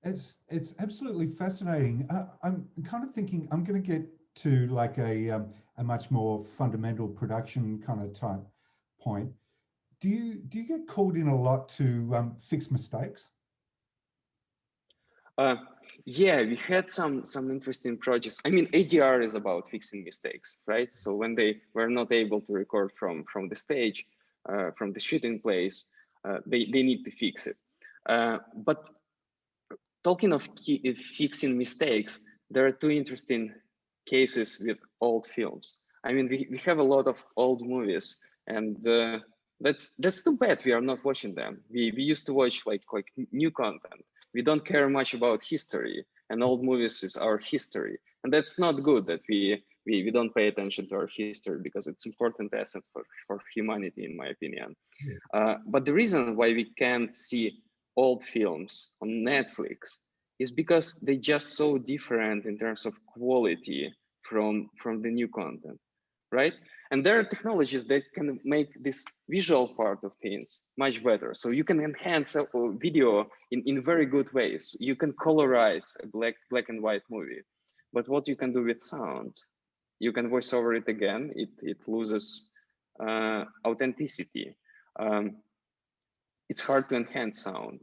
It's absolutely fascinating. I'm kind of thinking I'm going to get to like a much more fundamental production kind of type point. Do you get called in a lot to fix mistakes? Yeah, we had some interesting projects. I mean, ADR is about fixing mistakes, right? So when they were not able to record from the stage, from the shooting place, they need to fix it. But talking of fixing mistakes, there are two interesting cases with old films. I mean, we have a lot of old movies, and that's too bad we are not watching them. We used to watch like new content. We don't care much about history, and old movies is our history. And that's not good that we don't pay attention to our history, because it's important asset for humanity, in my opinion. Yes. But the reason why we can't see old films on Netflix is because they just so different in terms of quality from the new content, right? And there are technologies that can make this visual part of things much better. So you can enhance a video in very good ways. You can colorize a black and white movie. But what you can do with sound, you can voice over it again. It loses authenticity. It's hard to enhance sound,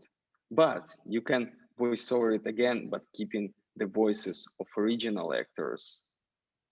but you can voice over it again, but keeping the voices of original actors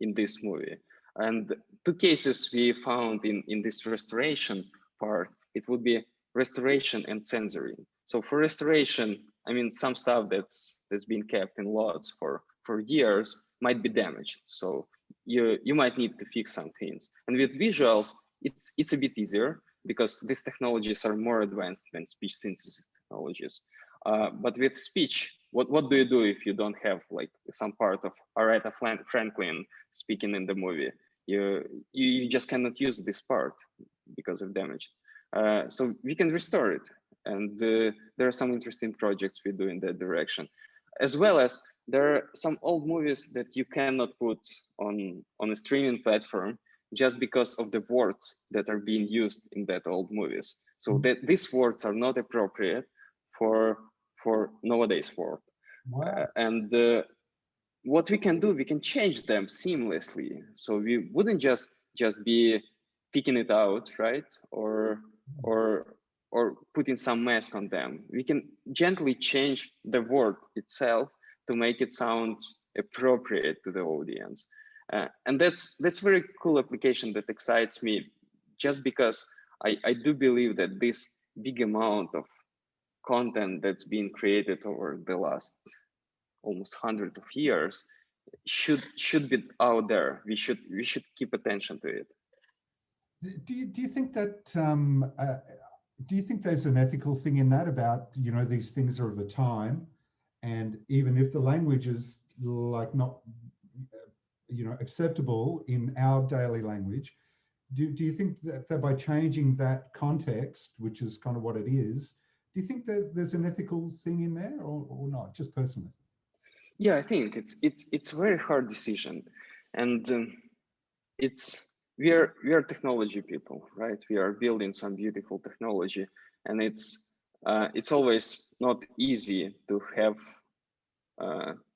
in this movie. And two cases we found in this restoration part, it would be restoration and censoring. So for restoration, I mean, some stuff that's been kept in lots for years might be damaged. So you might need to fix some things. And with visuals, it's a bit easier, because these technologies are more advanced than speech synthesis technologies. But with speech, what do you do if you don't have like some part of Aretha Franklin speaking in the movie? You just cannot use this part because of damage. So we can restore it. And there are some interesting projects we do in that direction. As well as there are some old movies that you cannot put on a streaming platform just because of the words that are being used in that old movies. So that these words are not appropriate for nowadays world. Wow. And what we can do, we can change them seamlessly. So we wouldn't just be picking it out, right? Or putting some mask on them. We can gently change the word itself to make it sound appropriate to the audience. And that's very cool application that excites me, just because I do believe that this big amount of content that's been created over the last almost 100 of years should be out there. We should keep attention to it. Do you think that do you think there's an ethical thing in that, about, you know, these things are of the time, and even if the language is like not, you know, acceptable in our daily language, do you think that by changing that context, which is kind of what it is, do you think that there's an ethical thing in there, or not, just personally? Yeah, I think it's a very hard decision, and we are technology people, right? We are building some beautiful technology, and it's always not easy to have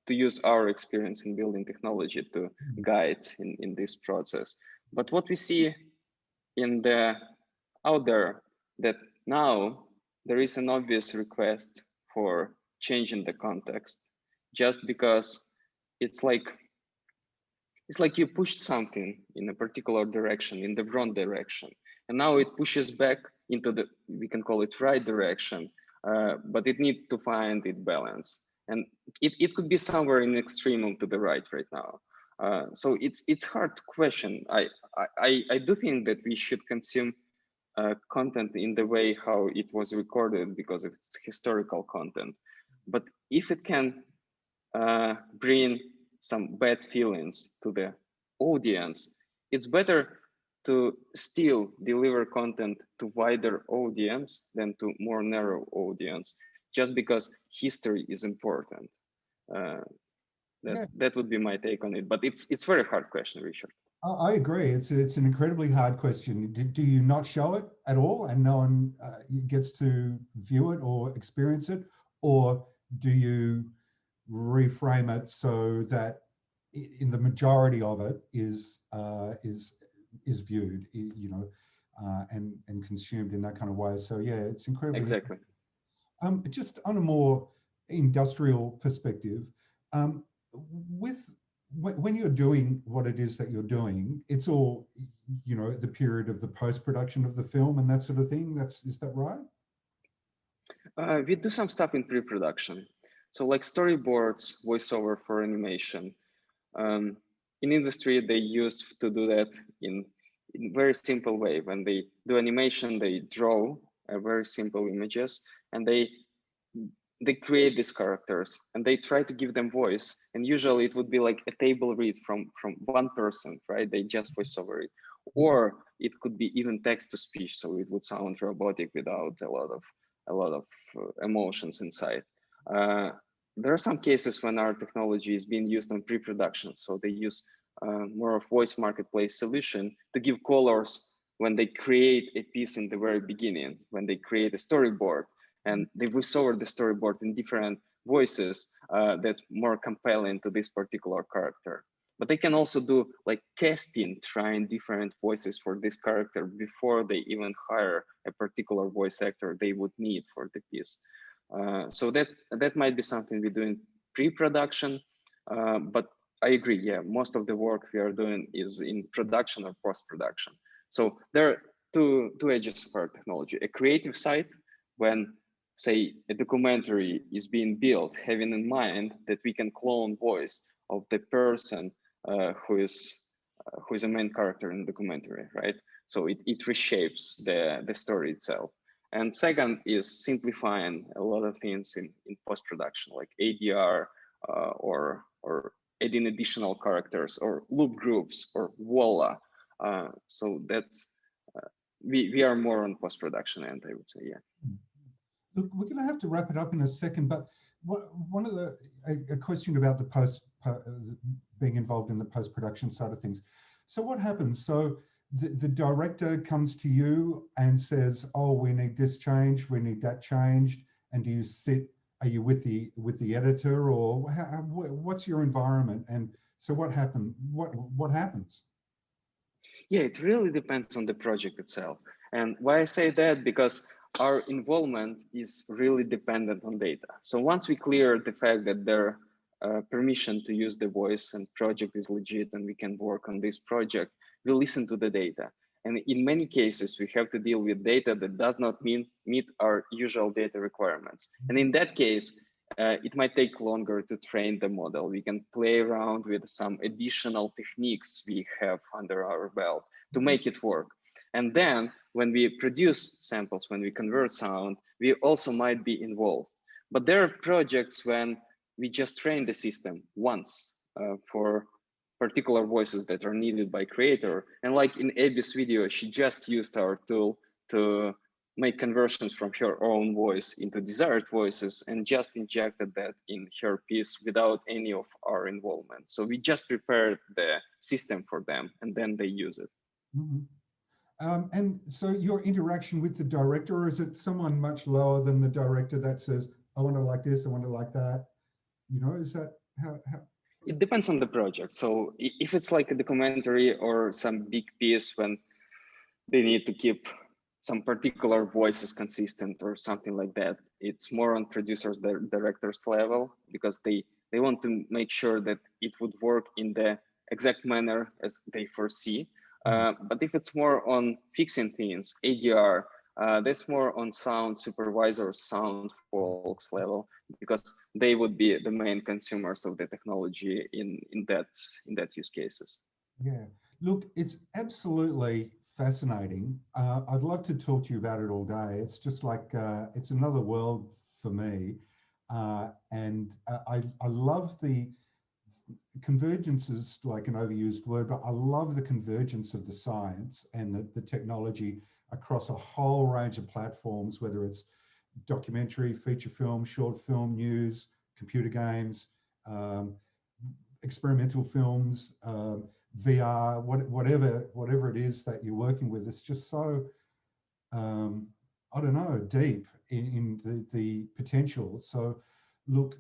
to use our experience in building technology to guide in this process. But what we see out there, that now there is an obvious request for changing the context, just because it's like you push something in a particular direction, in the wrong direction, and now it pushes back into the, we can call it right direction, but it needs to find its balance, and it could be somewhere in extreme to the right now. So it's hard to question. I do think that we should consume content in the way how it was recorded, because of its historical content. But if it can bring some bad feelings to the audience, it's better to still deliver content to wider audience than to more narrow audience, just because history is important. That would be my take on it, but it's very hard question, Richard. I agree. It's an incredibly hard question. Do you not show it at all, and no one gets to view it or experience it, or do you reframe it so that in the majority of it is viewed, you know, and consumed in that kind of way? So yeah, it's incredibly exactly. Just on a more industrial perspective, when you're doing what it is that you're doing, it's all, you know, the period of the post-production of the film and that sort of thing. Is that right? We do some stuff in pre-production. So like storyboards, voiceover for animation. In industry, they used to do that in very simple way. When they do animation, they draw very simple images, and they create these characters, and they try to give them voice. And usually it would be like a table read from one person, right? They just voice over it. Or it could be even text to speech, so it would sound robotic without a lot of emotions inside. There are some cases when our technology is being used on pre-production, so they use more of voice marketplace solution to give colors when they create a piece in the very beginning, when they create a storyboard, and they voice over the storyboard in different voices that more compelling to this particular character. But they can also do like casting, trying different voices for this character before they even hire a particular voice actor they would need for the piece. So that might be something we do in pre-production, but I agree, yeah, most of the work we are doing is in production or post-production. So there are two edges of our technology: a creative side, when, say, a documentary is being built, having in mind that we can clone voice of the person who is a main character in the documentary, right? So it reshapes the story itself. And second is simplifying a lot of things in post-production, like ADR or adding additional characters or loop groups or voila. So that's we are more on post-production end, I would say, yeah. Look, we're going to have to wrap it up in a second, but one of a question about the being involved in the post-production side of things. So what happens? So the director comes to you and says, "Oh, we need this change, we need that changed," and do you sit? Are you with the editor, or what's your environment? And so what happened? What happens? Yeah, it really depends on the project itself. And why I say that, because our involvement is really dependent on data. So once we clear the fact that their permission to use the voice and project is legit and we can work on this project, we listen to the data. And in many cases, we have to deal with data that does not meet our usual data requirements. And in that case, it might take longer to train the model. We can play around with some additional techniques we have under our belt to make it work. And then when we produce samples, when we convert sound, we also might be involved. But there are projects when we just train the system once for particular voices that are needed by creator. And like in Abby's video, she just used our tool to make conversions from her own voice into desired voices and just injected that in her piece without any of our involvement. So we just prepared the system for them and then they use it. Mm-hmm. And so your interaction with the director, or is it someone much lower than the director that says, "I want to like this, I want to like that"? You know, is that how? It depends on the project. So if it's like a documentary or some big piece when they need to keep some particular voices consistent or something like that, it's more on producers, the directors level, because they want to make sure that it would work in the exact manner as they foresee. But if it's more on fixing things, ADR, that's more on sound supervisor, sound folks level, because they would be the main consumers of the technology in that use cases. Yeah, look, it's absolutely fascinating. I'd love to talk to you about it all day. It's just like, it's another world for me. And I love the convergence is like an overused word, but I love the convergence of the science and the technology across a whole range of platforms, whether it's documentary, feature film, short film, news, computer games, experimental films, VR, whatever it is that you're working with. It's just so, I don't know, deep in the potential. So look,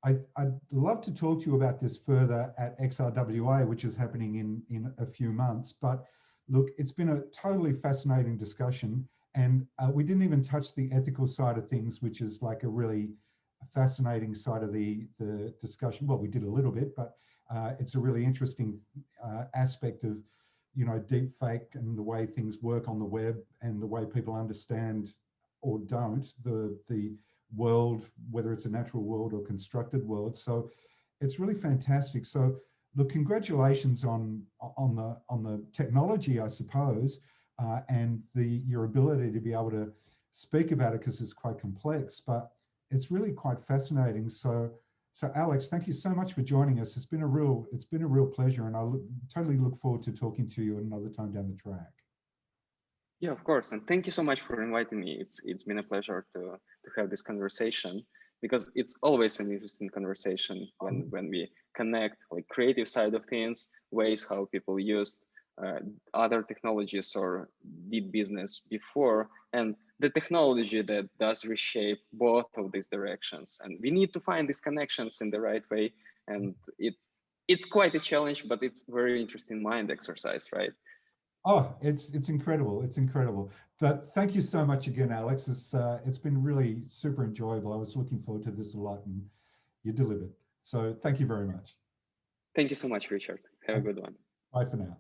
I'd love to talk to you about this further at XRWA, which is happening in a few months. But look, it's been a totally fascinating discussion. And we didn't even touch the ethical side of things, which is like a really fascinating side of the discussion. Well, we did a little bit, but it's a really interesting aspect of, you know, deep fake and the way things work on the web and the way people understand or don't the world, whether it's a natural world or constructed world. So it's really fantastic. So look, congratulations on the technology, I suppose, and your ability to be able to speak about it, because it's quite complex, but it's really quite fascinating. So Alex, thank you so much for joining us. It's been a real pleasure, and I totally look forward to talking to you another time down the track. Yeah, of course. And thank you so much for inviting me. It's been a pleasure to have this conversation, because it's always an interesting conversation when we connect like creative side of things, ways how people used other technologies or did business before, and the technology that does reshape both of these directions. And we need to find these connections in the right way. And it's quite a challenge, but it's very interesting mind exercise, right? Oh, it's incredible. It's incredible. But thank you so much again, Alex. It's been really super enjoyable. I was looking forward to this a lot, and you delivered. So thank you very much. Thank you so much, Richard. Have a good one. Bye for now.